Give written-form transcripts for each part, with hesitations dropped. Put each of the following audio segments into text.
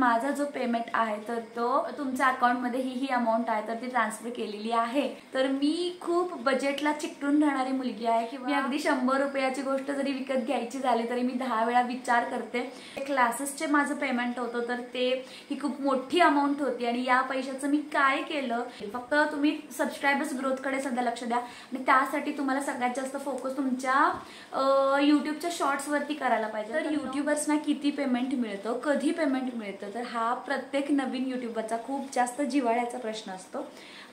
माझा जो पेमेंट आहे तर तो तुमच्या अकाउंटमध्ये ही अमाऊंट आहे तर ती ट्रान्सफर केलेली आहे। तर मी खूप बजेटला चिकटून राहणारी मुलगी आहे की मी अगदी 100 रुपयाची गोष्ट जरी विकत घ्यायची झाली तरी मी 10 वेळा विचार करते। क्लासेसचे माझं पेमेंट होतं तर ते ही खूप मोठी अमाऊंट होती आणि या पैशाचं मी काय केलं, फक्त तुम्ही सबस्क्रायबर्स ग्रोथकडे सध्या लक्ष द्या आणि त्यासाठी तुम्हाला सगळ्यात जास्त फोकस तुमच्या यूट्यूबच्या शॉर्ट्सवरती करायला पाहिजे। तर यूट्यूबर्सना किती पेमेंट मिळतं, कधी पेमेंट मिळतं, तर हा प्रत्येक नवीन यूट्यूबरचा खूप जास्त जिव्हाळ्याचा प्रश्न असतो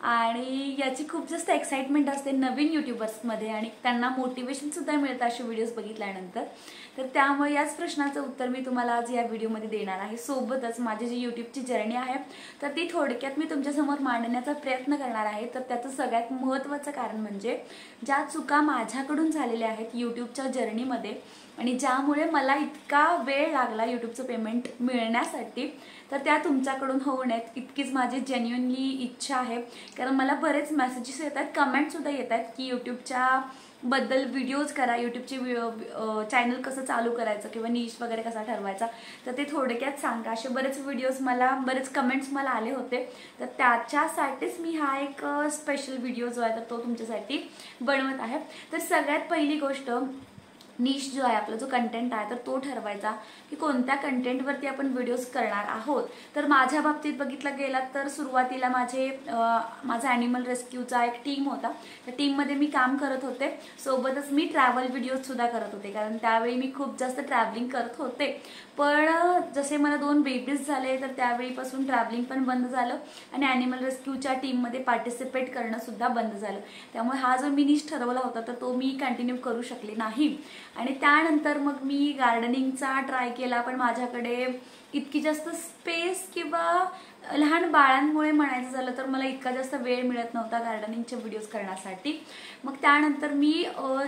आणि याची खूप जास्त एक्साइटमेंट असते नवीन यूट्यूबर्समध्ये आणि त्यांना मोटिवेशन सुद्धा मिळतं असे व्हिडिओज बघितल्यानंतर। तर त्यामुळे याच प्रश्नाचं उत्तर मी तुम्हाला आज या व्हिडिओमध्ये देणार आहे। सोबतच माझी जी यूट्यूबची जर्नी आहे तर ती थोडक्यात मी तुमच्यासमोर मांडण्याचा प्रयत्न करणार आहे। तर त्याचं सगळ्यात महत्त्वाचं कारण म्हणजे ज्या चुका माझ्याकडून झालेल्या आहेत यूट्यूबच्या जर्नीमध्ये आणि ज्यामुळे मला इतका वेळ लागला यूट्यूबचं पेमेंट मिळण्यासाठी, तर त्या तुमच्याकडून होऊ नयेत इतकीच माझी जेन्युइनली इच्छा आहे। कारण मला बरेच मेसेजेस येतात, कमेंट सुद्धा येतात की यूट्यूबच्या बद्दल व्हिडिओज करा, यूट्यूबचे चॅनल कसं चालू करायचं किंवा निश वगैरे कसा ठरवायचा तर ते थोडक्यात सांगा, असे बरेच व्हिडिओज मला बरेच कमेंट्स मला आले होते। तर त्याच्यासाठीच मी हा एक स्पेशल व्हिडिओ जो आहे तर तो तुमच्यासाठी बनवत आहे। तर सगळ्यात पहिली गोष्ट, निश जो आहे आपला जो कंटेंट आहे तर तो ठरवायचा की कोणत्या कंटेंटवरती आपण व्हिडिओज करणार आहोत। तर माझ्या बाबतीत बघितलं गेला तर सुरुवातीला माझा ॲनिमल रेस्क्यूचा एक टीम होता, त्या टीममध्ये मी काम करत होते, सोबतच मी ट्रॅव्हल व्हिडिओज सुद्धा करत होते कारण त्यावेळी मी खूप जास्त ट्रॅव्हलिंग करत होते। पण जसे मला 2 बेबीज झाले तर त्यावेळीपासून ट्रॅव्हलिंग पण बंद झालं आणि ॲनिमल रेस्क्यूच्या टीममध्ये पार्टिसिपेट करणं सुद्धा बंद झालं। त्यामुळे हा जो मी निश ठरवला होता तर तो मी कंटिन्यू करू शकले नाही आणि त्यानंतर मग मी गार्डनिंगचा ट्राय केला, पण माझ्याकडे इतकी जास्त स्पेस किंवा लहान बाळांमुळे म्हणायचं झालं तर मला इतका जास्त वेळ मिळत नव्हता गार्डनिंगचे व्हिडिओज करण्यासाठी। मग त्यानंतर मी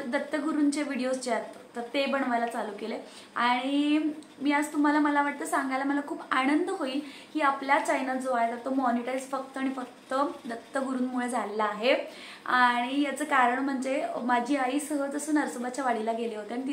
दत्तगुरूंचे व्हिडिओज जे आहेत तर ते बनवायला चालू केले आणि मी आज तुम्हाला मला वाटतं सांगायला मला खूप आनंद होईल की आपला चॅनल जो आहे तर तो मॉनिटाईज फक्त आणि फक्त दत्तगुरूंमुळे झालेला आहे। आणि याचं कारण म्हणजे माझी आई सहज असं नरसोबाच्या वाडीला गेले होते आणि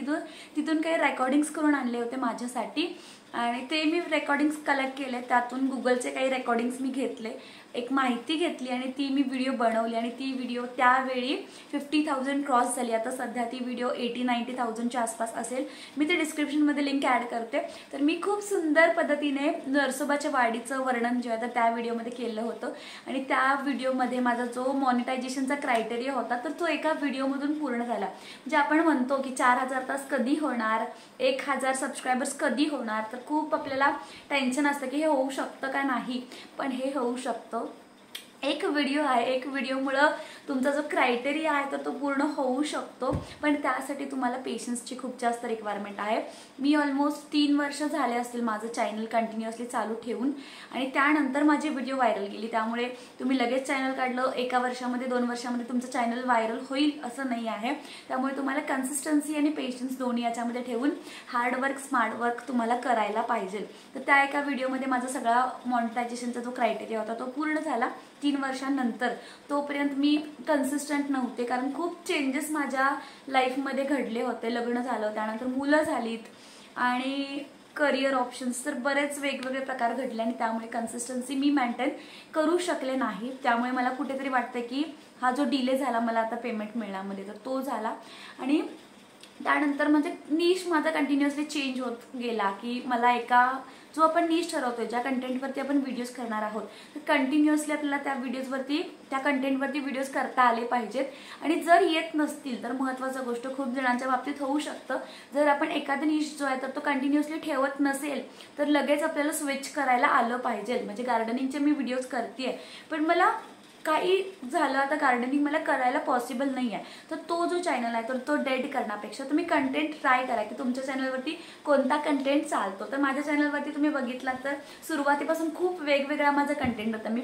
तिथून काही रेकॉर्डिंग्स करून आणले होते माझ्यासाठी आणि ते मी रेकॉर्डिंग्स कलेक्ट केले, त्यातून गुगलचे काही रेकॉर्डिंग्स मी घेतले, एक माहिती घेतली आणि ती मी व्हिडिओ बनवली आणि ती व्हिडिओ त्यावेळी 50,000 क्रॉस झाली। आता सध्या ती व्हिडिओ 80-90,000च्या आसपास असेल, मी ते डिस्क्रिप्शनमध्ये लिंक ॲड करते। तर मी खूप सुंदर पद्धतीने नरसोबाच्या वाडीचं वर्णन जे आहे तर त्या व्हिडिओमध्ये केलं होतं आणि त्या व्हिडिओमध्ये माझा जो मॉनिटायझेशनचा क्रायटेरिया होता तर तो एका व्हिडिओमधून पूर्ण झाला। म्हणजे आपण म्हणतो की 4000 तास कधी होणार, 1000 सबस्क्रायबर्स कधी होणार, तर खूप आपल्याला टेन्शन असतं की हे होऊ शकतं का नाही, पण हे होऊ शकतं। एक व्हिडिओ आहे, एक व्हिडिओमुळं तुमचा जो क्रायटेरिया आहे तर तो पूर्ण होऊ शकतो, पण त्यासाठी तुम्हाला पेशन्सची खूप जास्त रिक्वायरमेंट आहे। मी ऑलमोस्ट 3 वर्ष झाले असतील माझं चॅनल कंटिन्युअसली चालू ठेवून आणि त्यानंतर माझी व्हिडिओ व्हायरल गेली। त्यामुळे तुम्ही लगेच चॅनल काढलं 1 वर्षामध्ये 2 वर्षामध्ये तुमचं चॅनल व्हायरल होईल असं नाही आहे। त्यामुळे तुम्हाला कन्सिस्टन्सी आणि पेशन्स दोन्ही याच्यामध्ये ठेवून हार्डवर्क स्मार्टवर्क तुम्हाला करायला पाहिजे। तर त्या एका व्हिडिओमध्ये माझा सगळा मॉनिटायझेशनचा जो क्रायटेरिया होता तो पूर्ण झाला 3 वर्षांनंतर। तोपर्यंत मी कन्सिस्टंट नव्हते कारण खूप चेंजेस माझ्या लाईफमध्ये घडले होते, लग्न झालं, त्यानंतर मुलं झालीत आणि करिअर ऑप्शन्स, तर बरेच वेगवेगळे प्रकार घडले आणि त्यामुळे कन्सिस्टन्सी मी मेंटेन करू शकले नाही। त्यामुळे मला कुठेतरी वाटतं की हा जो डिले झाला मला आता पेमेंट मिळण्यामध्ये तर तो झाला आणि त्यानंतर म्हणजे निश माझा कंटिन्युअसली चेंज होत गेला की मला जो आपण निश ठरवतोय ज्या कंटेंटवरती आपण व्हिडिओज करणार आहोत तर कंटिन्युअसली आपल्याला त्या कंटेंटवरती व्हिडिओज करता आले पाहिजेत आणि जर येत नसतील तर महत्त्वाची गोष्ट खूप जणांच्या बाबतीत होऊ शकतं, जर आपण एखादा निश जो आहे तर तो कंटिन्युअसली ठेवत नसेल तर लगेच आपल्याला स्विच करायला आलं पाहिजे। म्हणजे गार्डनिंगचे मी व्हिडिओज करते पण मला काही झालं आता गार्डनिंग मला करायला पॉसिबल नाही आहे, तर तो जो चॅनल आहे तर तो डेड करण्यापेक्षा तुम्ही कंटेंट ट्राय करा की तुमच्या चॅनलवरती कोणता कंटेंट चालतो। तर माझ्या चॅनलवरती तुम्ही बघितलात तर सुरुवातीपासून खूप वेगवेगळा माझा कंटेंट होता, मी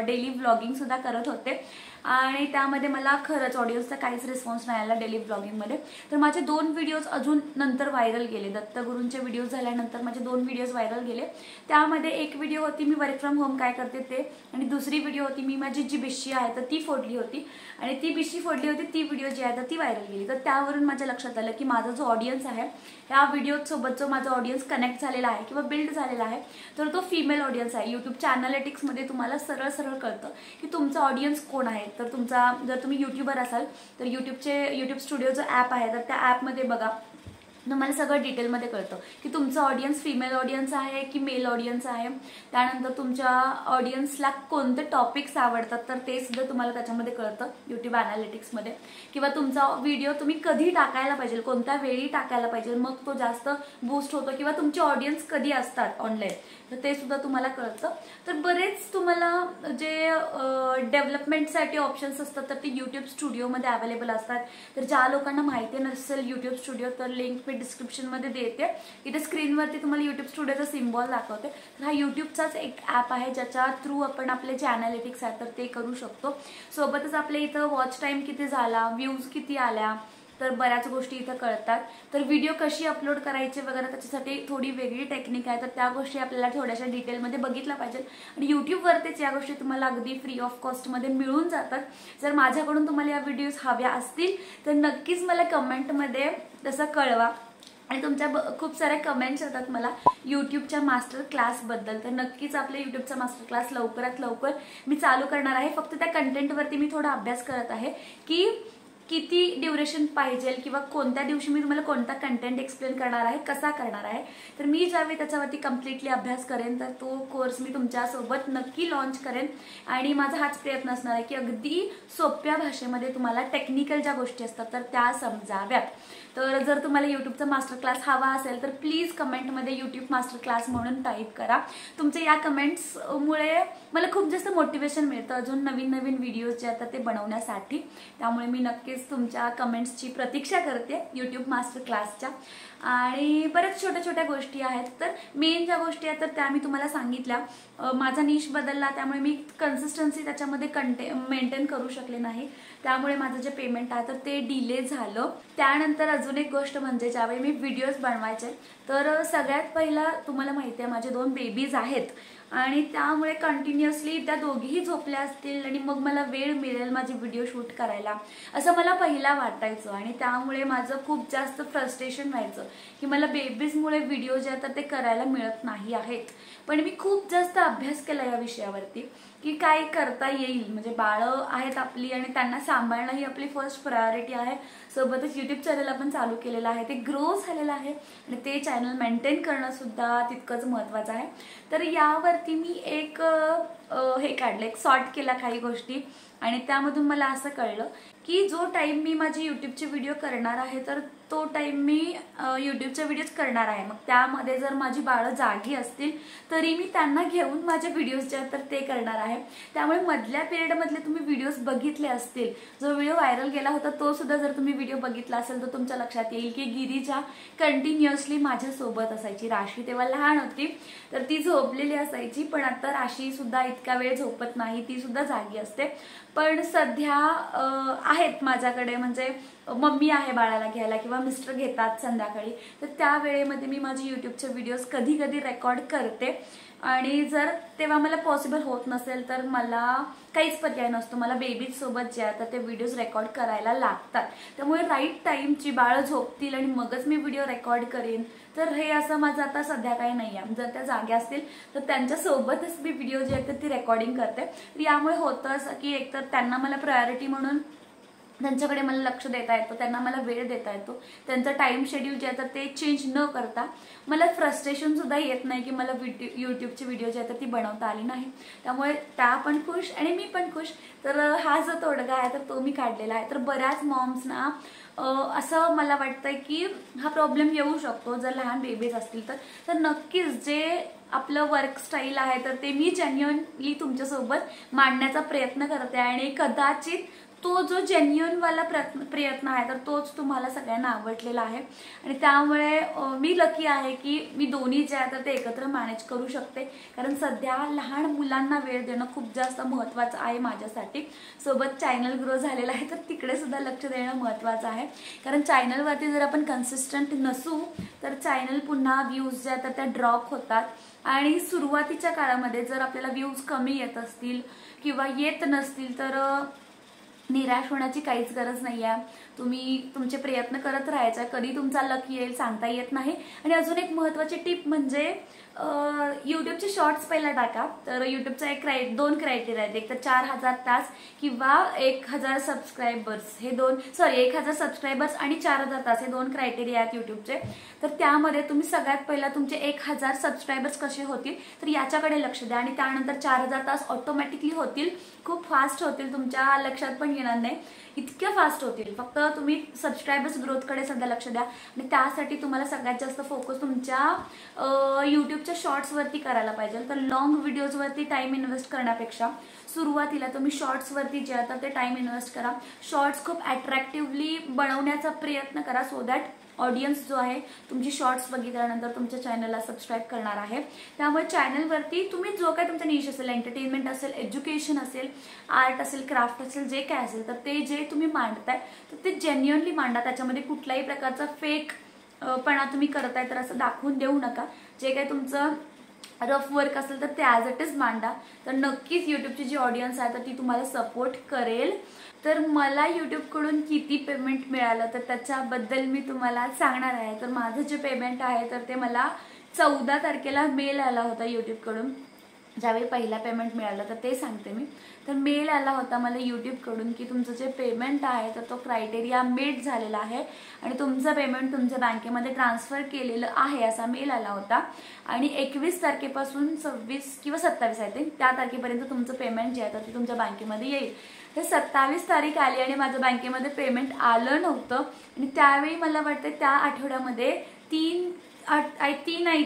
डेली व्लॉगिंग सुद्धा करत होते आणि त्यामध्ये मला खरंच ऑडियन्सचा काहीच रिस्पॉन्स नाही आला डेली ब्लॉगिंगमध्ये. तर माझे 2 व्हिडिओज अजून नंतर व्हायरल गेले. दत्तगुरूंचे व्हिडिओज झाल्यानंतर माझे 2 व्हिडिओज व्हायरल गेले. त्यामध्ये एक व्हिडिओ होती मी वर्क फ्रॉम होम काय करते ते, आणि दुसरी व्हिडिओ होती मी माझी जी बिशी आहे तर ती फोडली होती, आणि ती बिशी फोडली होती ती व्हिडिओ जी आहे तर ती व्हायरल गेली. तर त्यावरून माझ्या लक्षात आलं की माझा जो ऑडियन्स आहे, ह्या व्हिडिओसोबत जो माझा ऑडियन्स कनेक्ट झालेला आहे किंवा बिल्ड झालेला आहे तर तो फिमेल ऑडियन्स आहे. यूट्यूबच्या अनालिटिक्समध्ये तुम्हाला सरळ सरळ कळतं की तुमचा ऑडियन्स कोण आहे. तर तुमचा जर तुम्ही यूट्यूबर असाल तर यूट्यूब स्टुडिओ जो ॲप आहे तर त्या ॲपमध्ये बघा तुम्हाला सगळं डिटेलमध्ये कळतं की तुमचं ऑडियन्स फिमेल ऑडियन्स आहे की मेल ऑडियन्स आहे. त्यानंतर तुमच्या ऑडियन्सला कोणते टॉपिक्स आवडतात तर ते सुद्धा तुम्हाला त्याच्यामध्ये कळतं यूट्यूब अनालिटिक्समध्ये. किंवा तुमचा व्हिडिओ तुम्ही कधी टाकायला पाहिजे, कोणत्या वेळी टाकायला पाहिजे, मग तो जास्त बूस्ट होतो, किंवा तुमचे ऑडियन्स कधी असतात ऑनलाईन तर ते सुद्धा तुम्हाला कळतं. तर बरेच तुम्हाला जे डेव्हलपमेंटसाठी ऑप्शन्स असतात तर ते यूट्यूब स्टुडिओमध्ये अवेलेबल असतात. तर ज्या लोकांना माहिती नसेल यूट्यूब स्टुडिओ तर लिंक मी डिस्क्रिप्शनमध्ये देते. इथे स्क्रीनवरती तुम्हाला यूट्यूब स्टुडिओचा सिम्बॉल दाखवते. तर हा यूट्यूबचाच एक ॲप आहे ज्याच्या थ्रू आपण आपले जे अनालिटिक्स आहेत तर ते करू शकतो. सोबतच आपल्या इथं वॉच टाईम किती झाला, व्ह्यूज किती आल्या, तर बऱ्याच गोष्टी इथं कळतात. तर व्हिडिओ कशी अपलोड करायचे वगैरे त्याच्यासाठी थोडी वेगळी टेक्निक आहे. तर त्या गोष्टी आपल्याला थोड्याशा डिटेलमध्ये बघितल्या पाहिजेत. आणि यूट्यूबवरतीच या गोष्टी तुम्हाला अगदी फ्री ऑफ कॉस्टमध्ये मिळून जातात. जर माझ्याकडून तुम्हाला या व्हिडिओज हव्या असतील तर नक्कीच मला कमेंटमध्ये तसं कळवा. आणि तुमच्या खूप साऱ्या कमेंट्स येतात मला यूट्यूबच्या मास्टर क्लासबद्दल. तर नक्कीच आपल्या यूट्यूबचा मास्टर क्लास लवकरात लवकर मी चालू करणार आहे. फक्त त्या कंटेंटवरती मी थोडा अभ्यास करत आहे की किती ड्युरेशन पाहिजे किंवा कोणत्या दिवशी मी तुम्हाला कोणता कंटेंट एक्सप्लेन करणार आहे, कसा करणार आहे. तर मी ज्यावेळी त्याच्यावरती कम्प्लिटली अभ्यास करेन तर तो कोर्स मी तुमच्यासोबत नक्की लॉन्च करेन. आणि माझा हाच प्रयत्न असणार आहे की अगदी सोप्या भाषेमध्ये तुम्हाला टेक्निकल ज्या गोष्टी असतात तर त्या समजाव्यात. तर जर तुम्हाला यूट्यूबचा मास्टर क्लास हवा असेल तर प्लीज कमेंटमध्ये यूट्यूब मास्टर क्लास म्हणून टाईप करा. तुमच्या या कमेंट्समुळे मला खूप जास्त मोटिवेशन मिळतं अजून नवीन नवीन व्हिडिओज जे आहेत ते बनवण्यासाठी. त्यामुळे मी नक्कीच तुमच्या कमेंट्सची प्रतीक्षा करते यूट्यूब मास्टर क्लासच्या. आणि बऱ्याच छोट्या छोट्या गोष्टी आहेत. तर मेन ज्या गोष्टी आहेत तर त्या मी तुम्हाला सांगितल्या. माझा निश बदलला त्यामुळे मी कन्सिस्टन्सी त्याच्यामध्ये मेंटेन करू शकले नाही. त्यामुळे माझं जे पेमेंट आहे तर ते डिले झालं. त्यानंतर अजून एक गोष्ट म्हणजे ज्यावेळी मी व्हिडिओज बनवायचे तर सगळ्यात पहिला तुम्हाला माहिती आहे माझे 2 बेबीज आहेत आणि त्यामुळे कंटिन्युअसली त्या दोघीही झोपल्या असतील आणि मग मला वेळ मिळेल माझे व्हिडिओ शूट करायला असं मला पहिला वाटायचं. आणि त्यामुळे माझं खूप जास्त फ्रस्ट्रेशन व्हायचं की मला बेबीजमुळे व्हिडिओ जे आहेत ते करायला मिळत नाही आहेत. पण मी खूप जास्त अभ्यास केला या विषयावरती की काय करता येईल. म्हणजे बाळं आहेत आपली आणि त्यांना सांभाळणं ही आपली फर्स्ट प्रायोरिटी आहे. सोबतच यूट्यूब चॅनल आपण चालू केलेलं आहे, ते ग्रो झालेलं आहे आणि ते चॅनल मेंटेन करणं सुद्धा तितकंच महत्त्वाचं आहे. तर यावरती मी एक एक सॉर्ट केला काही गोष्टी आणि त्यामधून मला असं कळलं की जो टाइम मी माझे यूट्यूबचे व्हिडिओ करणार आहे तर तो टाइम मी यूट्यूबचे व्हिडिओज करणार आहे. मग त्यामध्ये जर माझी बाळं जागी असतील तरी मी त्यांना घेऊन माझे व्हिडिओज जे आहेत तर ते करणार आहे. त्यामुळे मधल्या पिरियडमधले तुम्ही व्हिडिओज बघितले असतील, जो व्हिडिओ व्हायरल गेला होता तो सुद्धा जर तुम्ही व्हिडिओ बघितला असेल तर तुमच्या लक्षात येईल की गिरीजा कंटिन्युअसली माझ्यासोबत असायची. राशी तेव्हा लहान होती तर ती झोपलेली असायची, पण आता राशी सुद्धा इतका वेळ झोपत नाही, ती सुद्धा जागी असते. पण सध्या आहेत माझ्याकडे, म्हणजे मम्मी आहे बाळाला घ्यायला किंवा मिस्टर घेतात संध्याकाळी, तर त्या वेळेमध्ये मी माझे यूट्यूबचे व्हिडिओज कधी कधी रेकॉर्ड करते. आणि जर तेव्हा मला पॉसिबल होत नसेल तर मला काहीच पर्याय नसतो, मला बेबीज सोबत जे आहे ते व्हिडिओज रेकॉर्ड करायला लागतात. त्यामुळे राईट टाईमची बाळं झोपतील आणि मगच मी व्हिडिओ रेकॉर्ड करेन तर हे असं माझं आता सध्या काही नाही आहे. जर त्या जाग्या असतील तर त्यांच्यासोबतच मी व्हिडिओ जे आहेत ती रेकॉर्डिंग करते. तर यामुळे होतं असं की एकतर त्यांना मला प्रायोरिटी म्हणून त्यांच्याकडे मला लक्ष देता येतं, त्यांना मला वेळ देता येतो, त्यांचं टाइम शेड्यूल जे आहे ते चेंज न करता मला फ्रस्ट्रेशन सुद्धा येत नाही की मला यूट्यूबची व्हिडिओ जी आहे ती बनवता आली नाही. त्यामुळे त्या पण खुश आणि मी पण खुश. तर हा जो तोडगा आहे तर तो मी काढलेला आहे. तर बऱ्याच मॉम्सना असं मला वाटतंय की हा प्रॉब्लेम येऊ शकतो जर लहान बेबीज असतील तर नक्कीच जे आपलं वर्क स्टाईल आहे तर ते मी जेन्युइनली तुमच्यासोबत मांडण्याचा प्रयत्न करते आणि कदाचित तो जो जेन्युइन वाला प्रयत्न आहे तर तोच तुम्हाला सगळ्यांना आवडलेला आहे आणि त्यामुळे मी लकी आहे की मी दोन्ही जे आहे तर ते एकत्र मॅनेज करू शकते. कारण सध्या लहान मुलांना वेळ देणं खूप जास्त महत्त्वाचं आहे माझ्यासाठी. सोबत चॅनल ग्रो झालेला आहे तर तिकडे सुद्धा लक्ष देणं महत्त्वाचं आहे. कारण चॅनलवरती जर आपण कन्सिस्टंट नसू तर चॅनल पुन्हा व्ह्यूज जे आहेत तर त्या ड्रॉप होतात आणि सुरुवातीच्या काळामध्ये जर आपल्याला व्ह्यूज कमी येत असतील किंवा येत नसतील तर निराश होण्याची काहीच गरज नाही आहे. तुम्ही तुमचे प्रयत्न करत राहायचे. कधी तुमचा लक येईल सांगता येत नाही. आणि अजून एक महत्त्वाची टिप म्हणजे यूट्यूबचे शॉर्ट्स पहिला टाका. तर यूट्यूबचा दोन क्रायटेरिया आहेत. एक तर 4000 तास किंवा 1000 सबस्क्रायबर्स. हे 1000 सबस्क्रायबर्स आणि 4000 तास हे 2 क्रायटेरिया आहेत यूट्यूबचे. तर त्यामध्ये तुम्ही सगळ्यात पहिला तुमचे 1000 सबस्क्रायबर्स कसे होतील तर याच्याकडे लक्ष द्या आणि त्यानंतर 4000 तास ऑटोमॅटिकली होतील. खूप फास्ट होतील. तुमच्या लक्षात पण येणार नाही इतक्या फास्ट होतील. फक्त तुम्ही सबस्क्रायबर्स ग्रोथकडे सध्या लक्ष द्या आणि त्यासाठी तुम्हाला सगळ्यात जास्त फोकस तुमच्या यूट्यूबच्या शॉर्ट्सवरती करायला पाहिजे. तर लॉंग व्हिडिओजवरती टाइम इन्व्हेस्ट करण्यापेक्षा सुरुवातीला तुम्ही शॉर्ट्सवरती जे आहे तर ते टाइम इन्व्हेस्ट करा. शॉर्ट्स खूप अट्रॅक्टिव्हली बनवण्याचा प्रयत्न करा सो दॅट ऑडियन्स जो आहे तुमची शॉर्ट्स बघितल्यानंतर तुमच्या चॅनलला सबस्क्राईब करणार आहे. त्यामुळे चॅनलवरती तुम्ही जो काय तुमचा निश असेल, एंटरटेनमेंट असेल, एज्युकेशन असेल, आर्ट असेल, क्राफ्ट असेल, जे काय असेल तर ते जे तुम्ही मांडताय तर ते जेन्युइनली मांडा. त्याच्यामध्ये कुठल्याही प्रकारचा फेक पणा तुम्ही करताय तर असं दाखवून देऊ नका. जे काही तुमचं रफ वर्क असेल तर ते ॲज इट इज मांडा. तर नक्कीच यूट्यूबची जी ऑडियन्स आहे तर ती तुम्हाला सपोर्ट करेल. तर मला यूट्यूबकडून किती पेमेंट मिळालं तर त्याच्याबद्दल मी तुम्हाला सांगणार आहे. तर माझं जे पेमेंट आहे तर ते मला 14 तारखेला मेल आला होता यूट्यूबकडून. ज्यावेळी पहिला पेमेंट मिळालं तर ते सांगते मी. तर मेल आला होता मला यूट्यूबकडून की तुमचं जे पेमेंट आहे तर तो क्रायटेरिया मीट झालेला आहे आणि तुमचं पेमेंट तुमच्या बँकेमध्ये ट्रान्सफर केलेलं आहे असा मेल आला होता. आणि 21 तारखेपासून 26 किंवा 27 आहे ते त्या तारखेपर्यंत तुमचं पेमेंट जे आहे तर ते तुमच्या बँकेमध्ये येईल. तर 27 तारीख आली आणि माझ्या बँकेमध्ये पेमेंट आलं नव्हतं आणि त्यावेळी मला वाटतं त्या आठवड्यामध्ये 3 आय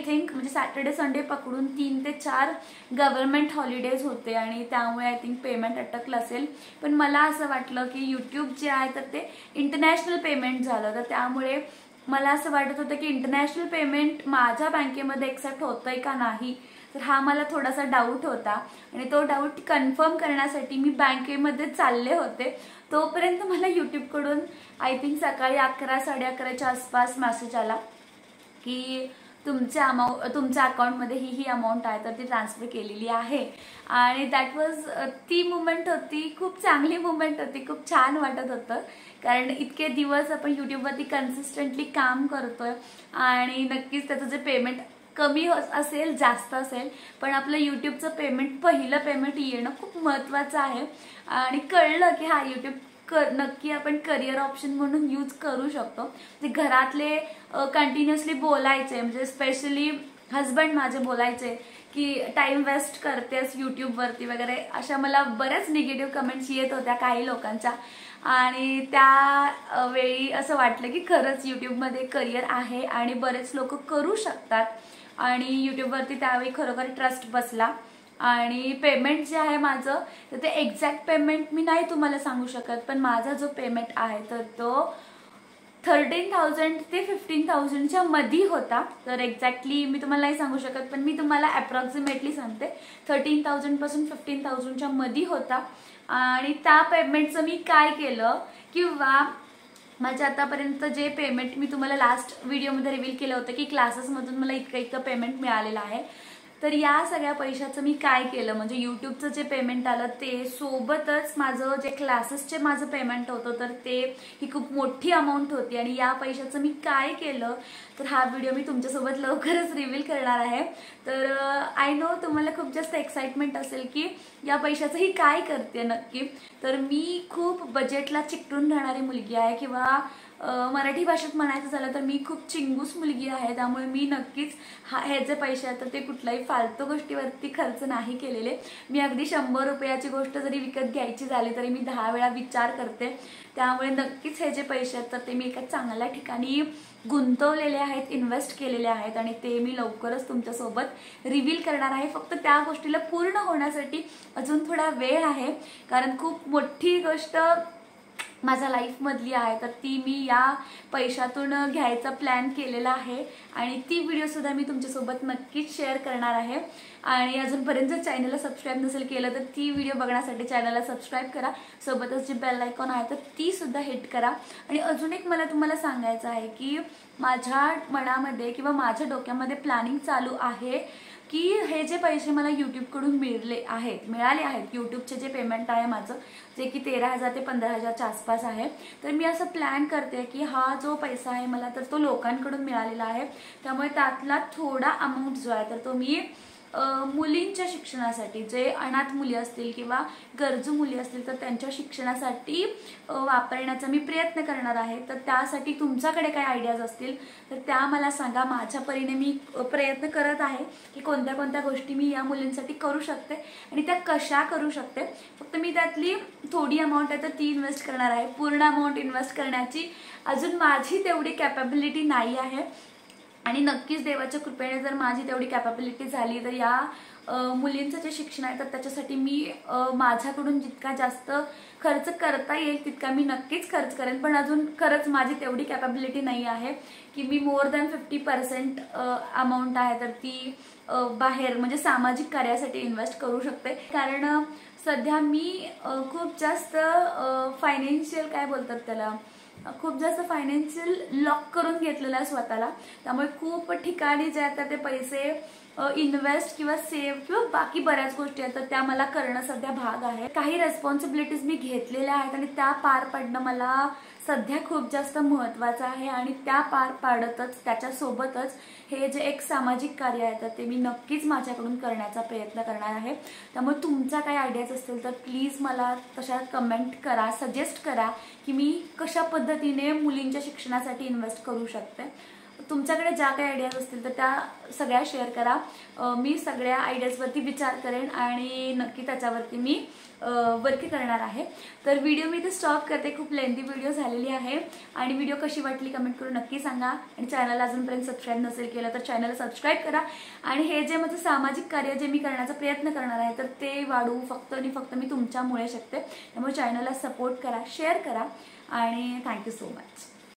थिंक म्हणजे सॅटर्डे संडे पकडून 3 ते 4 गव्हर्नमेंट हॉलिडेज होते आणि त्यामुळे आय थिंक पेमेंट अटकलं असेल. पण मला असं वाटलं की यूट्यूब जे आहे तर ते इंटरनॅशनल पेमेंट झालं तर त्यामुळे मला असं वाटत होतं की इंटरनॅशनल पेमेंट माझ्या बँकेमध्ये एक्सेप्ट होतंय का नाही. तर हा मला थोडासा डाऊट होता आणि तो डाऊट कन्फर्म करण्यासाठी मी बँकेमध्ये चालले होते. तोपर्यंत मला यूट्यूबकडून आय थिंक सकाळी 11 साडे11च्या आसपास मेसेज आला की तुमच्या अकाउंटमध्ये ही अमाऊंट आहे तर ती ट्रान्सफर केलेली आहे. आणि दॅट वॉज ती मुवमेंट होती. खूप चांगली मुवमेंट होती. खूप छान वाटत होतं कारण इतके दिवस आपण यूट्यूबवरती कन्सिस्टंटली काम करतोय आणि नक्कीच त्याचं जे पेमेंट कमी असेल जास्त असेल पण आपलं यूट्यूबचं पेमेंट पहिलं पेमेंट येणं खूप महत्त्वाचं आहे. आणि कळलं की हा यूट्यूब नक्की आपण करिअर ऑप्शन म्हणून यूज करू शकतो. म्हणजे घरातले कंटिन्युअसली बोलायचे म्हणजे स्पेशली हजबंड माझे बोलायचे की टाइम वेस्ट करतेस यूट्यूबवरती वगैरे अशा मला बऱ्याच निगेटिव्ह कमेंट्स येत होत्या काही लोकांच्या. आणि त्यावेळी असं वाटलं की खरंच यूट्यूबमध्ये करिअर आहे आणि बरेच लोक करू शकतात आणि यूट्यूबवरती त्यावेळी खरोखर ट्रस्ट बसला. आणि पेमेंट जे आहे माझं तर ते एक्झॅक्ट पेमेंट मी नाही तुम्हाला सांगू शकत पण माझा जो पेमेंट आहे तर तो 13,000 ते 15,000च्या मध्ये होता. तर एक्झॅक्टली मी तुम्हाला नाही सांगू शकत पण मी तुम्हाला अप्रॉक्सिमेटली सांगते 13,000 पासून 15,000च्या मध्ये होता. आणि त्या पेमेंटचं मी काय केलं किंवा माझे आतापर्यंत जे पेमेंट मी तुम्हाला लास्ट व्हिडिओमध्ये रिव्हील केलं होतं की क्लासेसमधून मला इतकं पेमेंट मिळालेलं आहे. तर या सगळ्या पैशाचं मी काय केलं म्हणजे यूट्यूबचं जे पेमेंट आलं ते सोबतच माझं जे क्लासेसचे माझं पेमेंट होतं तर ते ही खूप मोठी अमाऊंट होती. आणि या पैशाचं मी काय केलं तर हा व्हिडिओ मी तुमच्यासोबत लवकरच रिव्हील करणार आहे. तर आय नो तुम्हाला खूप जास्त एक्साइटमेंट असेल की या पैशाचं ही काय करते नक्की. तर मी खूप बजेटला चिकटून राहणारी मुलगी आहे किंवा मराठी भाषेत म्हणायचं झालं तर मी खूप चिंगूस मुलगी आहे. त्यामुळे मी नक्कीच हे जे पैसे आहेत तर ते कुठल्याही फालतू गोष्टीवरती खर्च नाही केलेले. मी अगदी 100 रुपयाची गोष्ट जरी विकत घ्यायची झाली तरी मी 10 वेळा विचार करते. त्यामुळे नक्कीच हे जे पैसे आहेत तर ते मी एका चांगल्या ठिकाणी गुंतवलेले आहेत, इन्व्हेस्ट केलेले आहेत आणि ते मी लवकरच तुमच्यासोबत रिव्हील करणार आहे. फक्त त्या गोष्टीला पूर्ण होण्यासाठी अजून थोडा वेळ आहे कारण खूप मोठी गोष्ट माझ्या लाईफमधली आहे, तर ती मी या पैशातून घ्यायचा प्लॅन केलेला आहे आणि ती व्हिडिओसुद्धा मी तुमच्यासोबत नक्कीच शेअर करणार आहे. आणि अजूनपर्यंत जर चॅनलला सबस्क्राईब नसेल केलं तर ती व्हिडिओ बघण्यासाठी चॅनलला सबस्क्राईब करा. सोबतच जी बेल आयकॉन आहे तर ती सुद्धा हिट करा. आणि अजून एक मला तुम्हाला सांगायचं आहे की माझ्या मनामध्ये किंवा माझ्या डोक्यामध्ये प्लॅनिंग चालू आहे की हे जे पैसे मला यूट्यूबकडून मिळाले आहेत, यूट्यूबचे जे पेमेंट आहे माझं, जे की 13,000 ते 15,000च्या आसपास आहे, तर मी असं प्लॅन करते की हा जो पैसा आहे मला तर तो लोकांकडून मिळालेला आहे. त्यामुळे त्यातला थोडा अमाऊंट जो आहे तर तो मी मुलींच्या शिक्षणासाठी, जे अनाथ मुली असतील किंवा गरजू मुली असतील तर त्यांच्या शिक्षणासाठी वापरण्याचा मी प्रयत्न करणार आहे. तर त्यासाठी तुमच्याकडे काही आयडियाज असतील तर त्या मला सांगा. माझ्या परीने मी प्रयत्न करत आहे की कोणत्या कोणत्या गोष्टी मी या मुलींसाठी करू शकते आणि त्या कशा करू शकते. फक्त मी त्यातली थोडी अमाऊंट आहे तर ती इन्व्हेस्ट करणार आहे. पूर्ण अमाऊंट इन्व्हेस्ट करण्याची अजून माझी तेवढी कॅपॅबिलिटी नाही आहे आणि नक्कीच देवाच्या कृपेने जर माझी तेवढी कॅपॅबिलिटी झाली तर या मुलींचं जे शिक्षण आहे तर त्याच्यासाठी मी माझ्याकडून जितका जास्त खर्च करता येईल तितका मी नक्कीच खर्च करेन. पण अजून खरंच माझी तेवढी कॅपॅबिलिटी नाही आहे की मी मोर दॅन 50% अमाऊंट आहे तर ती बाहेर म्हणजे सामाजिक कार्यासाठी इन्व्हेस्ट करू शकते. कारण सध्या मी खूप जास्त फायनान्शियल काय बोलतात त्याला, खूप जास्त फायनान्शियल लॉक करून घेतलेला आहे स्वतःला. त्यामुळे खूप ठिकाणी जे आहेत ते पैसे इन्व्हेस्ट किंवा सेव्ह किंवा बाकी बऱ्याच गोष्टी आहेत तर त्या मला करणं सध्या भाग आहे. काही रेस्पॉन्सिबिलिटीज मी घेतलेल्या आहेत आणि त्या पार पाडणं मला सध्या खूप जास्त महत्त्वाचं आहे आणि त्या पार पाडतच त्याच्यासोबतच हे जे एक सामाजिक कार्य आहे तर ते मी नक्कीच माझ्याकडून करण्याचा प्रयत्न करणार आहे. त्यामुळे तुमचा काही आयडियाज असतील तर प्लीज मला तशा कमेंट करा, सजेस्ट करा की मी कशा पद्धतीने मुलींच्या शिक्षणासाठी इन्व्हेस्ट करू शकते. तुमच्याकडे ज्या काही आयडियाज असतील तर त्या सगळ्या शेअर करा. मी सगळ्या आयडियाजवरती विचार करेन आणि नक्की त्याच्यावरती मी वर्क करणार आहे. तर व्हिडिओ मी इथे स्टॉप करते. खूप लेंथी व्हिडिओ झालेली आहे आणि व्हिडिओ कशी वाटली कमेंट करून नक्की सांगा. आणि चॅनलला अजूनपर्यंत सबस्क्राईब नसेल केलं तर चॅनलला सबस्क्राईब करा. आणि हे जे माझं सामाजिक कार्य जे मी करण्याचा प्रयत्न करणार आहे तर ते वाढवू फक्त आणि फक्त मी तुमच्यामुळे शकते. त्यामुळे चॅनलला सपोर्ट करा, शेअर करा आणि थँक्यू सो मच.